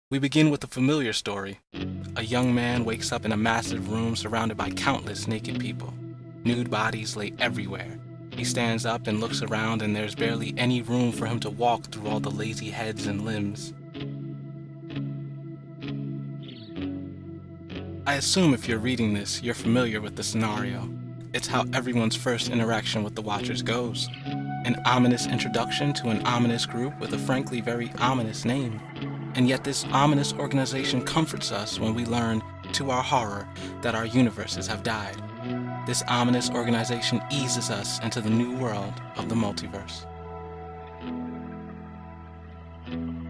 We begin with a familiar story. A young man wakes up in a massive room surrounded by countless naked people. Nude bodies lay everywhere. He stands up and looks around, and there's barely any room for him to walk through all the lazy heads and limbs. I assume if you're reading this, you're familiar with the scenario. It's how everyone's first interaction with the Watchers goes. An ominous introduction to an ominous group with a frankly very ominous name. And yet this ominous organization comforts us when we learn, to our horror, that our universes have died. This ominous organization eases us into the new world of the multiverse.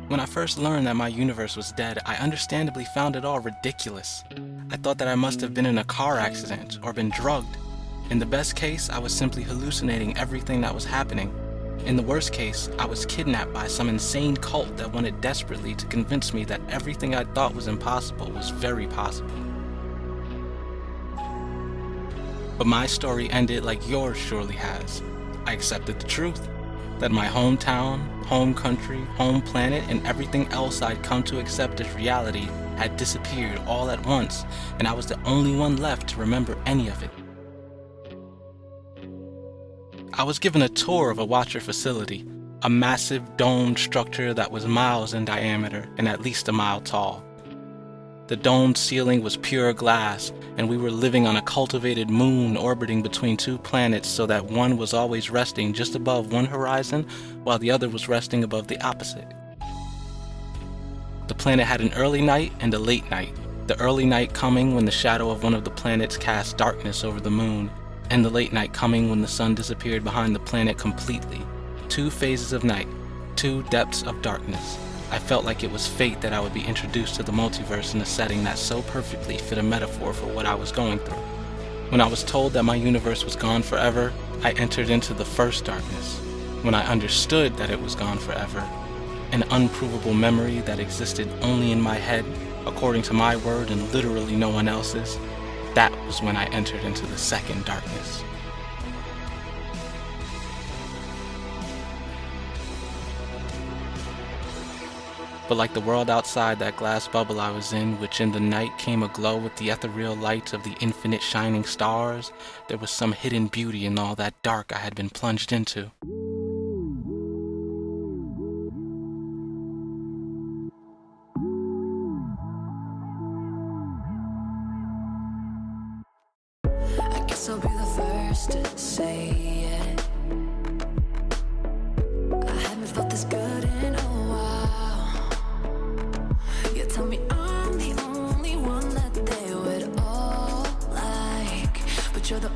When I first learned that my universe was dead, I understandably found it all ridiculous. I thought that I must have been in a car accident or been drugged. In the best case, I was simply hallucinating everything that was happening. In the worst case, I was kidnapped by some insane cult that wanted desperately to convince me that everything I thought was impossible was very possible. But my story ended like yours surely has. I accepted the truth, that my hometown, home country, home planet, and everything else I'd come to accept as reality had disappeared all at once, and I was the only one left to remember any of it. I was given a tour of a Watcher facility, a massive domed structure that was miles in diameter and at least a mile tall. The domed ceiling was pure glass, and we were living on a cultivated moon orbiting between two planets so that one was always resting just above one horizon while the other was resting above the opposite. The planet had an early night and a late night, the early night coming when the shadow of one of the planets cast darkness over the moon, and the late night coming when the sun disappeared behind the planet completely. 2 phases of night, 2 depths of darkness. I felt like it was fate that I would be introduced to the multiverse in a setting that so perfectly fit a metaphor for what I was going through. When I was told that my universe was gone forever, I entered into the first darkness. When I understood that it was gone forever, an unprovable memory that existed only in my head, according to my word and literally no one else's, that was when I entered into the second darkness. But like the world outside that glass bubble I was in, which in the night came aglow with the ethereal light of the infinite shining stars, there was some hidden beauty in all that dark I had been plunged into. I guess I'll be the first to say it. I haven't felt this good in a while. You tell me I'm the only one that they would all like, but you're the